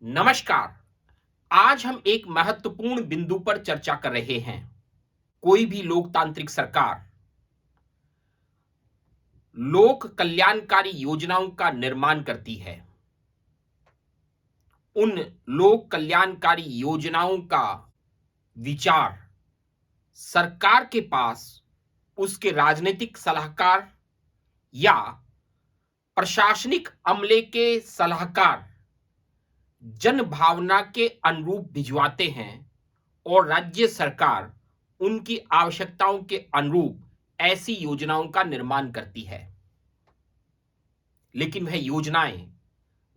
नमस्कार। आज हम एक महत्वपूर्ण बिंदु पर चर्चा कर रहे हैं। कोई भी लोकतांत्रिक सरकार लोक कल्याणकारी योजनाओं का निर्माण करती है। उन लोक कल्याणकारी योजनाओं का विचार सरकार के पास उसके राजनीतिक सलाहकार या प्रशासनिक अमले के सलाहकार जन भावना के अनुरूप भिजवाते हैं और राज्य सरकार उनकी आवश्यकताओं के अनुरूप ऐसी योजनाओं का निर्माण करती है। लेकिन वह योजनाएं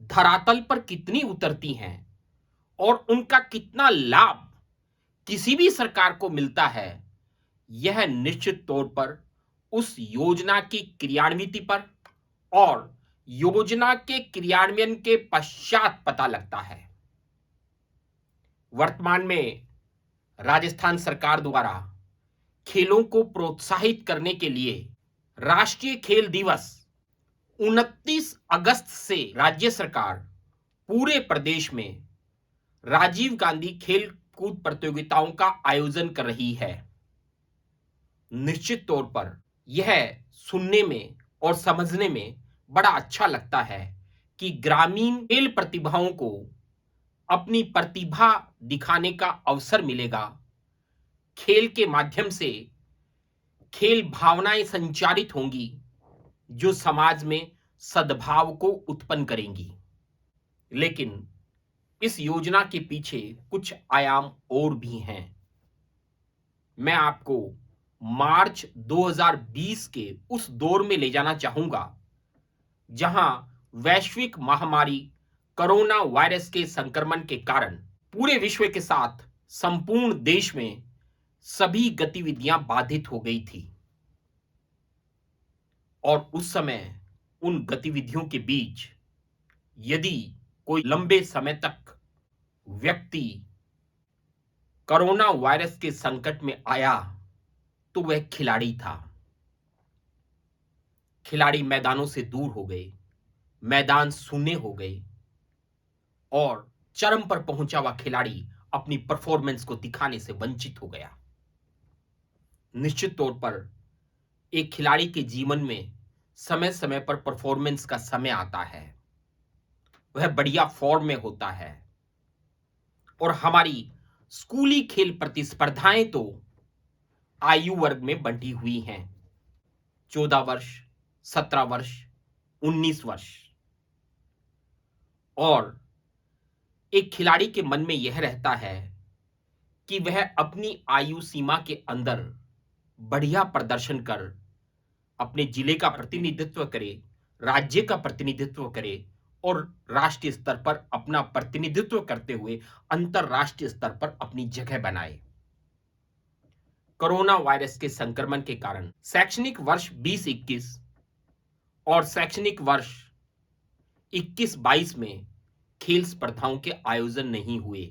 धरातल पर कितनी उतरती हैं और उनका कितना लाभ किसी भी सरकार को मिलता है, यह निश्चित तौर पर उस योजना की क्रियान्विति पर और योजना के क्रियान्वयन के पश्चात पता लगता है। वर्तमान में राजस्थान सरकार द्वारा खेलों को प्रोत्साहित करने के लिए राष्ट्रीय खेल दिवस 29 अगस्त से राज्य सरकार पूरे प्रदेश में राजीव गांधी खेल कूद प्रतियोगिताओं का आयोजन कर रही है। निश्चित तौर पर यह सुनने में और समझने में बड़ा अच्छा लगता है कि ग्रामीण खेल प्रतिभाओं को अपनी प्रतिभा दिखाने का अवसर मिलेगा। खेल के माध्यम से खेल भावनाएं संचारित होंगी जो समाज में सद्भाव को उत्पन्न करेंगी। लेकिन इस योजना के पीछे कुछ आयाम और भी हैं। मैं आपको मार्च 2020 के उस दौर में ले जाना चाहूंगा जहां वैश्विक महामारी कोरोना वायरस के संक्रमण के कारण पूरे विश्व के साथ संपूर्ण देश में सभी गतिविधियां बाधित हो गई थी और उस समय उन गतिविधियों के बीच यदि कोई लंबे समय तक व्यक्ति कोरोना वायरस के संकट में आया तो वह खिलाड़ी था। खिलाड़ी मैदानों से दूर हो गए, मैदान सूने हो गए और चरम पर पहुंचा हुआ खिलाड़ी अपनी परफॉर्मेंस को दिखाने से वंचित हो गया। निश्चित तौर पर एक खिलाड़ी के जीवन में समय समय पर परफॉर्मेंस का समय आता है, वह बढ़िया फॉर्म में होता है और हमारी स्कूली खेल प्रतिस्पर्धाएं तो आयु वर्ग में बंटी हुई हैं, 14 वर्ष, 17 वर्ष, 19 वर्ष। और एक खिलाड़ी के मन में यह रहता है कि वह अपनी आयु सीमा के अंदर बढ़िया प्रदर्शन कर अपने जिले का प्रतिनिधित्व करे, राज्य का प्रतिनिधित्व करे और राष्ट्रीय स्तर पर अपना प्रतिनिधित्व करते हुए अंतरराष्ट्रीय स्तर पर अपनी जगह बनाए। कोरोना वायरस के संक्रमण के कारण शैक्षणिक वर्ष 2021 और शैक्षणिक वर्ष 21-22 में खेल स्पर्धाओं के आयोजन नहीं हुए।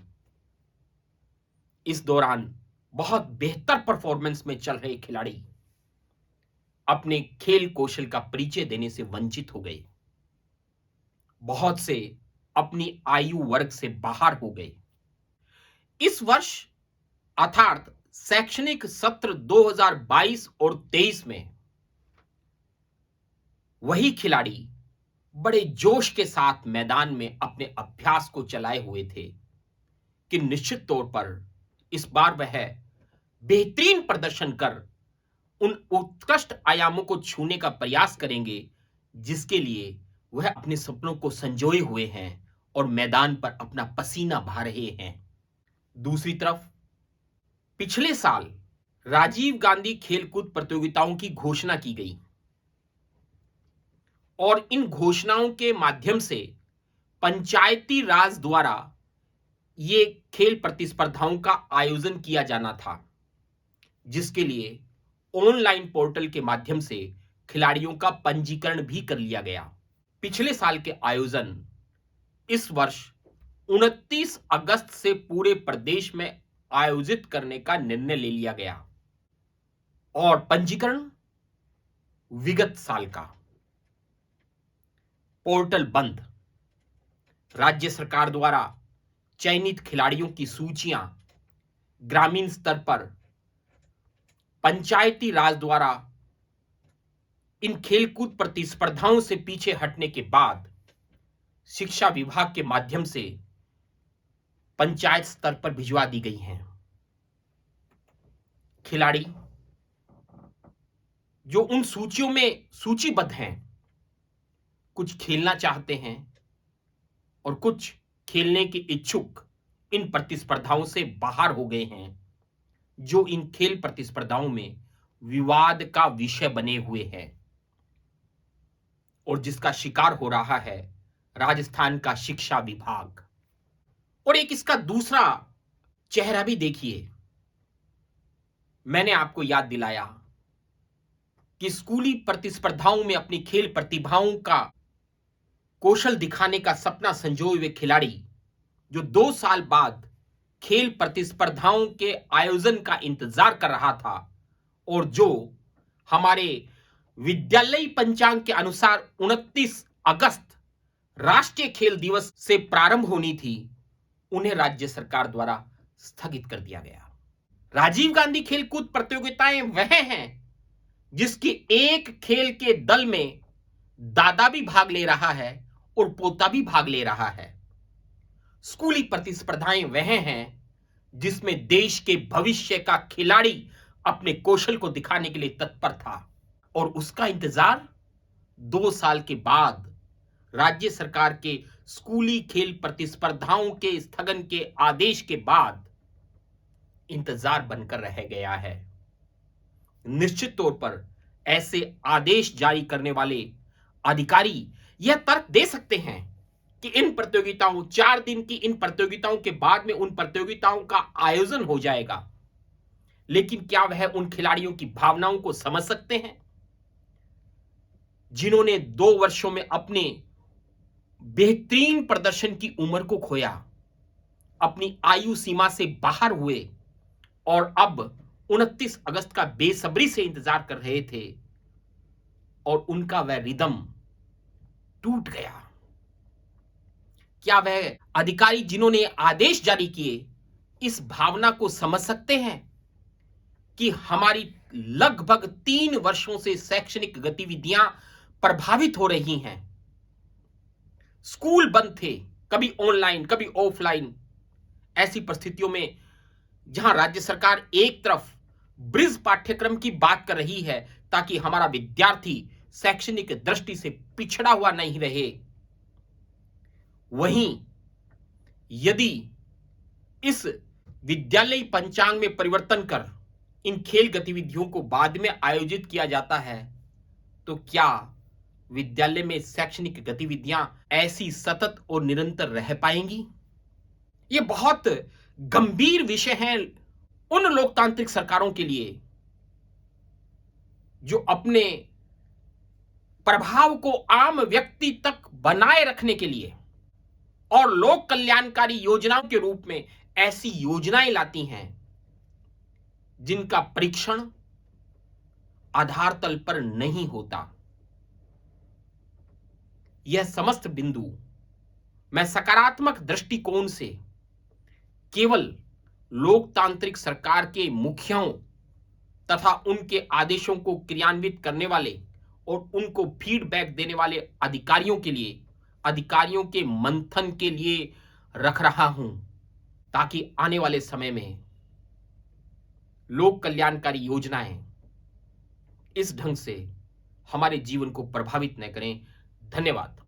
इस दौरान बहुत बेहतर परफॉर्मेंस में चल रहे खिलाड़ी अपने खेल कौशल का परिचय देने से वंचित हो गए। बहुत से अपनी आयु वर्ग से बाहर हो गए। इस वर्ष अर्थात शैक्षणिक सत्र 2022 और 23 में वही खिलाड़ी बड़े जोश के साथ मैदान में अपने अभ्यास को चलाए हुए थे कि निश्चित तौर पर इस बार वह बेहतरीन प्रदर्शन कर उन उत्कृष्ट आयामों को छूने का प्रयास करेंगे जिसके लिए वह अपने सपनों को संजोए हुए हैं और मैदान पर अपना पसीना बहा रहे हैं। दूसरी तरफ पिछले साल राजीव गांधी खेलकूद प्रतियोगिताओं की घोषणा की गई और इन घोषणाओं के माध्यम से पंचायती राज द्वारा ये खेल प्रतिस्पर्धाओं का आयोजन किया जाना था, जिसके लिए ऑनलाइन पोर्टल के माध्यम से खिलाड़ियों का पंजीकरण भी कर लिया गया। पिछले साल के आयोजन इस वर्ष 29 अगस्त से पूरे प्रदेश में आयोजित करने का निर्णय ले लिया गया और पंजीकरण विगत साल का। पोर्टल बंद। राज्य सरकार द्वारा चयनित खिलाड़ियों की सूचियां ग्रामीण स्तर पर पंचायती राज द्वारा इन खेलकूद प्रतिस्पर्धाओं से पीछे हटने के बाद शिक्षा विभाग के माध्यम से पंचायत स्तर पर भिजवा दी गई हैं। खिलाड़ी जो उन सूचियों में सूचीबद्ध हैं, कुछ खेलना चाहते हैं और कुछ खेलने के इच्छुक इन प्रतिस्पर्धाओं से बाहर हो गए हैं, जो इन खेल प्रतिस्पर्धाओं में विवाद का विषय बने हुए हैं और जिसका शिकार हो रहा है राजस्थान का शिक्षा विभाग। और एक इसका दूसरा चेहरा भी देखिए, मैंने आपको याद दिलाया कि स्कूली प्रतिस्पर्धाओं में अपनी खेल प्रतिभाओं का कौशल दिखाने का सपना संजोए हुए खिलाड़ी जो 2 साल बाद खेल प्रतिस्पर्धाओं के आयोजन का इंतजार कर रहा था और जो हमारे विद्यालयी पंचांग के अनुसार 29 अगस्त राष्ट्रीय खेल दिवस से प्रारंभ होनी थी, उन्हें राज्य सरकार द्वारा स्थगित कर दिया गया। राजीव गांधी खेलकूद प्रतियोगिताएं वह हैं जिसकी एक खेल के दल में दादा भी भाग ले रहा है और पोता भी भाग ले रहा है। स्कूली प्रतिस्पर्धाएं वह हैं जिसमें देश के भविष्य का खिलाड़ी अपने कौशल को दिखाने के लिए तत्पर था और उसका इंतजार 2 साल के बाद राज्य सरकार के स्कूली खेल प्रतिस्पर्धाओं के स्थगन के आदेश के बाद इंतजार बनकर रह गया है। निश्चित तौर पर ऐसे आदेश जारी करने वाले अधिकारी यह तर्क दे सकते हैं कि इन प्रतियोगिताओं 4 दिन की इन प्रतियोगिताओं के बाद में उन प्रतियोगिताओं का आयोजन हो जाएगा, लेकिन क्या वह उन खिलाड़ियों की भावनाओं को समझ सकते हैं जिन्होंने 2 वर्षों में अपने बेहतरीन प्रदर्शन की उम्र को खोया, अपनी आयु सीमा से बाहर हुए और अब 29 अगस्त का बेसब्री से इंतजार कर रहे थे और उनका वह रिदम टूट गया। क्या वह अधिकारी जिन्होंने आदेश जारी किए इस भावना को समझ सकते हैं कि हमारी लगभग 3 वर्षों से शैक्षणिक गतिविधियां प्रभावित हो रही हैं? स्कूल बंद थे, कभी ऑनलाइन कभी ऑफलाइन। ऐसी परिस्थितियों में जहां राज्य सरकार एक तरफ ब्रिज पाठ्यक्रम की बात कर रही है ताकि हमारा विद्यार्थी शैक्षणिक दृष्टि से पिछड़ा हुआ नहीं रहे, वहीं यदि इस विद्यालयी पंचांग में परिवर्तन कर इन खेल गतिविधियों को बाद में आयोजित किया जाता है तो क्या विद्यालय में शैक्षणिक गतिविधियां ऐसी सतत और निरंतर रह पाएंगी? ये बहुत गंभीर विषय है उन लोकतांत्रिक सरकारों के लिए जो अपने प्रभाव को आम व्यक्ति तक बनाए रखने के लिए और लोक कल्याणकारी योजनाओं के रूप में ऐसी योजनाएं लाती हैं जिनका परीक्षण आधार तल पर नहीं होता। यह समस्त बिंदु मैं सकारात्मक दृष्टिकोण से केवल लोकतांत्रिक सरकार के मुखियाओं तथा उनके आदेशों को क्रियान्वित करने वाले और उनको फीडबैक देने वाले अधिकारियों के लिए, अधिकारियों के मंथन के लिए रख रहा हूं ताकि आने वाले समय में लोक कल्याणकारी योजनाएं इस ढंग से हमारे जीवन को प्रभावित न करें। धन्यवाद।